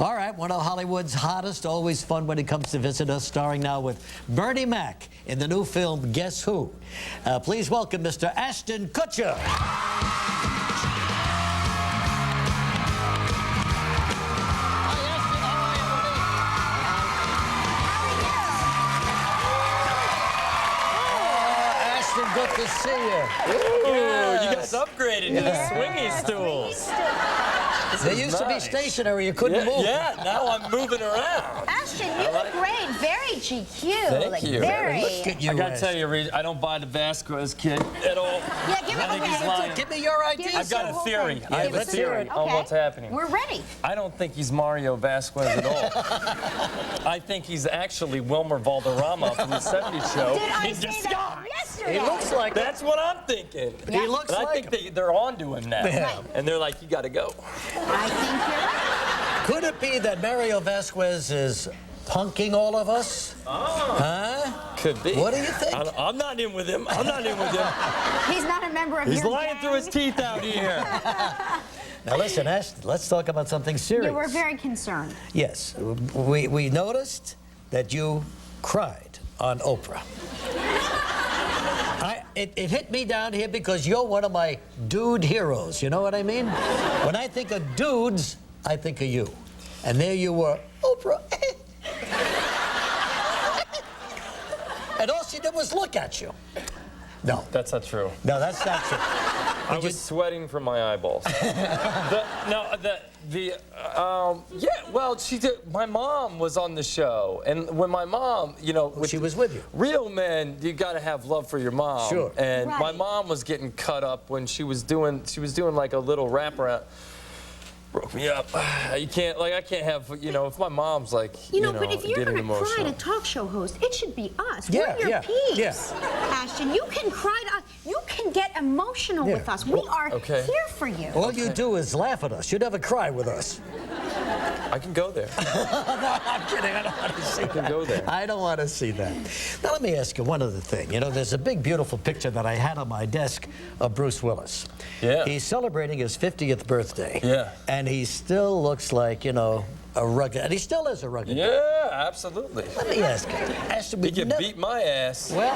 All right, one of Hollywood's hottest, always fun when it comes to visit us, starring now with Bernie Mac in the new film, Guess Who? Please welcome Mr. Ashton Kutcher. Good to see you. Ooh, yes. You guys upgraded to the swingy stools. They used to be stationary. You couldn't move. Yeah, now I'm moving around. Ashton, you look great. Very GQ. Thank you. Very. Look at you, I gotta tell you, Regis, I don't buy the Vasquez kid at all. Yeah, give I think he's lying. Give me your idea. I've got a theory. I have a theory on what's happening. We're ready. I don't think he's Mario Vasquez at all. I think he's actually Wilmer Valderrama from the 70s show. Did I in say disguise. that yesterday? He looks like That's what I'm thinking. Yeah. He looks But I like think they're on to him now. Yeah. And they're like, you gotta go. I think you're right. Could it be that Mario Vasquez is punking all of us? Huh? Could be. What do you think? I'm not in with him. I'm not in with him. He's not a member of He's your lying gang. through his teeth out here. Now listen, Ashton, let's talk about something serious. You were very concerned. Yes, we noticed that you cried on Oprah. It hit me down here because you're one of my dude heroes, you know what I mean? When I think of dudes, I think of you. And there you were, Oprah. And all she did was look at you. No. That's not true. No, that's not true. I was sweating from my eyeballs. Yeah, well, she did. My mom was on the show, and when my mom, you know, She was with you. Real men, you got to have love for your mom. Sure. And my Right. mom was getting cut up when she was doing like a little wraparound. Broke me up. I can't have, you know, if my mom's like, You know, but if you're getting going to cry emotional. to talk show host, it should be us. Yeah, We're your yeah, peeps. yeah. Ashton, you can cry to us. You can get emotional Yeah. with us. We are Okay. here for you. All you do is laugh at us. You never cry with us. I can go there. No, I'm kidding. I don't want to see I can go there. I don't want to see that. Now, let me ask you one other thing. You know, there's a big, beautiful picture that I had on my desk of Bruce Willis. Yeah. He's celebrating his 50th birthday. Yeah. And he still looks like, you know, a rugged, and he still is a rugged. Yeah, absolutely. Let me ask you. Ashton, He can beat my ass. Well,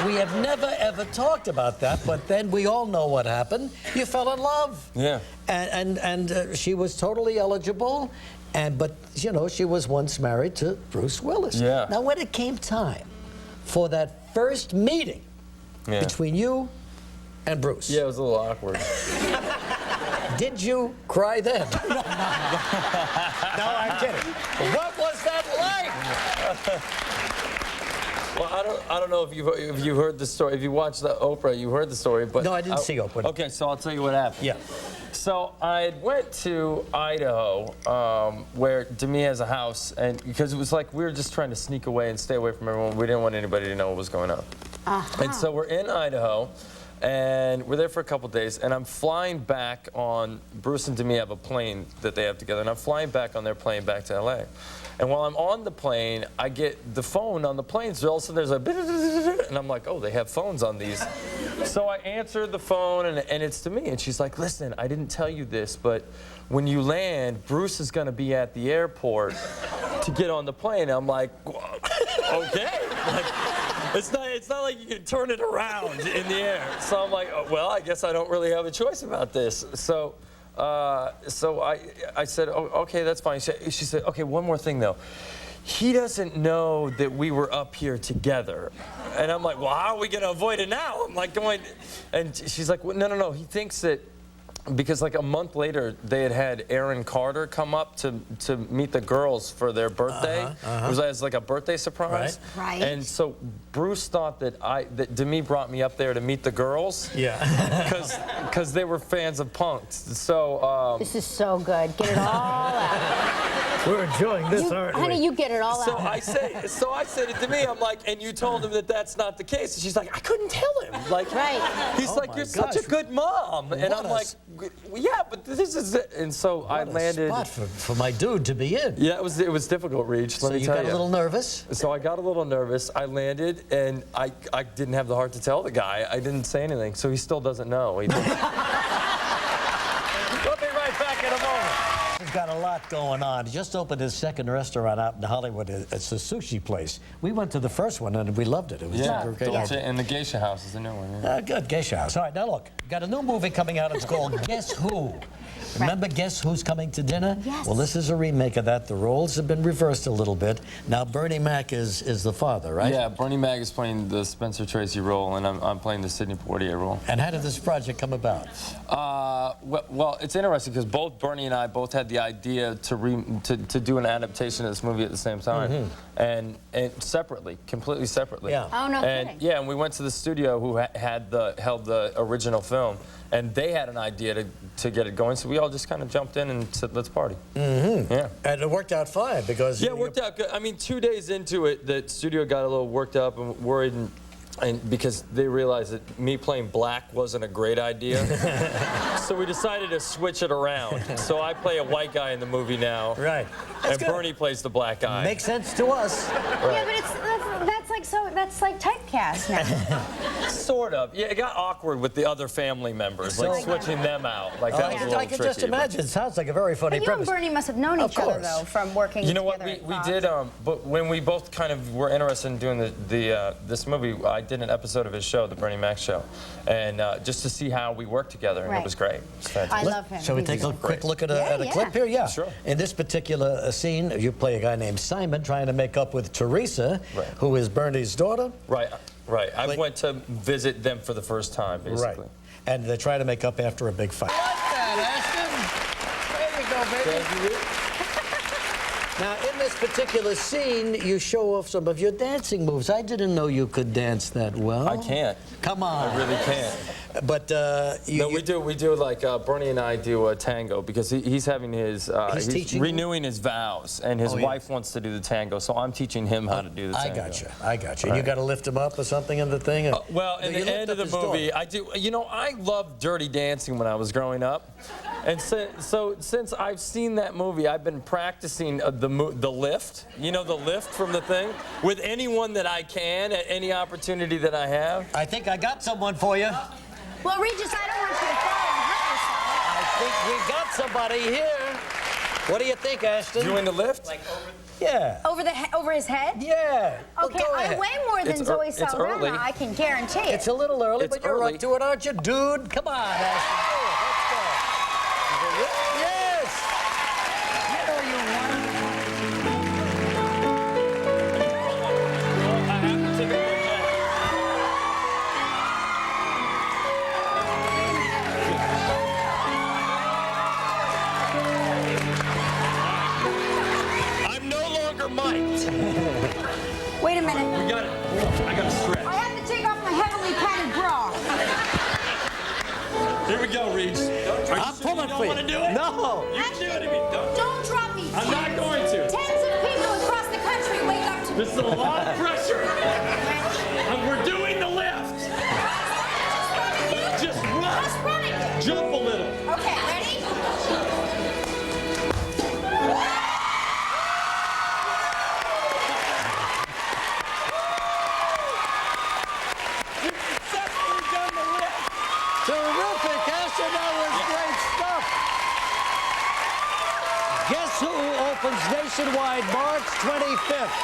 we have never, ever talked about that, but then we all know what happened. You fell in love. Yeah. And she was totally eligible, but, you know, she was once married to Bruce Willis. Yeah. Now, when it came time for that first meeting between you and Bruce. Yeah, it was a little awkward. Did you cry then? No, I'm kidding. What was that like? Well, I don't know if you heard the story. If you watched the Oprah, you heard the story. But No, I didn't see Oprah. Okay, so I'll tell you what happened. Yeah. So I went to Idaho, where Demi has a house, and because it was like we were just trying to sneak away and stay away from everyone. We didn't want anybody to know what was going on. And so we're in Idaho. And we're there for a couple days, and I'm flying back on, Bruce and Demi have a plane that they have together, and I'm flying back on their plane back to LA. And while I'm on the plane, I get the phone on the plane, so all of a sudden there's a and I'm like, oh, they have phones on these. So I answer the phone, and it's to me, and she's like, listen, I didn't tell you this, but when you land, Bruce is gonna be at the airport to get on the plane. I'm like, okay. Like, it's not like you can turn it around in the air. So I'm like, oh, well, I guess I don't really have a choice about this. So I said, oh, okay, that's fine. She said, okay, one more thing though. He doesn't know that we were up here together. And I'm like, well, how are we gonna avoid it now? I'm like going, and she's like, well, no. He thinks that, because like a month later, they had Aaron Carter come up to meet the girls for their birthday. It was as like a birthday surprise. Right. And so Bruce thought that Demi brought me up there to meet the girls. Yeah. Because they were fans of punks. So. This is so good. Get it all out. We're enjoying this, aren't we? Honey, you get it all So out. I said it to me. I'm like, and you told him that that's not the case. And she's like, I couldn't tell him. Like, Right. He's Oh like, my you're such a gosh. good mom. And I'm like, yeah, but this is it. And so I landed. What a spot for my dude to be in. Yeah, it was difficult, Regis. So you got a little nervous? So I got a little nervous. I landed, and I didn't have the heart to tell the guy. I didn't say anything, so he still doesn't know. We'll be right back in a moment. Bernie's got a lot going on. He just opened his second restaurant out in Hollywood. It's a sushi place. We went to the first one, and we loved it. It was Yeah, great. and the Geisha House is a new one. Yeah. Good, Geisha House. All right, now look, got a new movie coming out. It's called Guess Who? Remember Guess Who's Coming to Dinner? Yes. Well, this is a remake of that. The roles have been reversed a little bit. Now, Bernie Mac is the father, right? Yeah, Bernie Mac is playing the Spencer Tracy role, and I'm playing the Sidney Poitier role. And how did this project come about? Well, it's interesting because both Bernie and I both had the idea to do an adaptation of this movie at the same time, and separately, completely separately. Yeah. Oh, no And kidding. yeah, and we went to the studio who held the original film, and they had an idea to get it going, so we all just kind of jumped in and said, let's party. Yeah. And it worked out fine because... Yeah, it worked out good. I mean, 2 days into it, the studio got a little worked up and worried, and because they realized that me playing black wasn't a great idea. So we decided to switch it around. So I play a white guy in the movie now. Right. That's And good. Bernie plays the black guy. Makes sense to us. Yeah, but that's like typecast now. Sort of. Yeah, it got awkward with the other family members, So- like switching them out. Like that was a little I can tricky. just imagine. It sounds like a very funny But you and premise. Bernie must have known Of each other, course. though, from working You know what? together We at did, Fox. but when we both kind of were interested in doing this movie, I did an episode of his show, The Bernie Mac Show, and just to see how we worked together, and Right. it was great. It's fantastic. I love him. Shall we He's take a great. quick look at Yeah, a yeah. clip here? Yeah. Sure. In this particular scene, you play a guy named Simon trying to make up with Teresa, Right. who is Bernie's daughter. Right. I Like- went to visit them for the first time, basically. Right. And they try to make up after a big fight. I like that, Ashton. There you go, baby. Thank you. Now, in this particular scene, you show off some of your dancing moves. I didn't know you could dance that well. I can't. Come on. I really can't. But No, we do like Bernie and I do a tango because he's having his He's teaching you? renewing his vows, and his Oh, yeah. wife wants to do the tango, so I'm teaching him how to do the tango. I got you. You got to lift him up or something in the thing? Well, in You the lift end up of the his daughter. movie, I do. You know, I loved Dirty Dancing when I was growing up, and so since I've seen that movie, I've been practicing the lift. You know, the lift from the thing with anyone that I can at any opportunity that I have. I think I got someone for you. Well, Regis, I don't want you to fall and hurt yourself. I think we got somebody here. What do you think, Ashton? Doing the lift? Yeah. Over his head? Yeah. Well, Okay, go I ahead. weigh more than It's Zoe it's Saldana, early. I can guarantee it. It's a little early, It's but you're early. up to it, aren't you, dude? Come on, Ashton. Do it. Let's go. Yes. You know you won. I have to take a look at I'm no longer mic'd. Wait a minute. We got it. I got to stretch. I have to take off my heavily padded bra. Here we go, Regis. I'm pulling for you. Want to do it? No. You do it to me. Don't drop me. I'm not going to. Tens of people across the country wake up to This is a lot of pressure. And we're doing the lift. Just run. Just running. Jump a little. Okay, ready? Successfully done the lift. Terrific, Ashton. That was great stuff. Guess Who opens nationwide March 25th.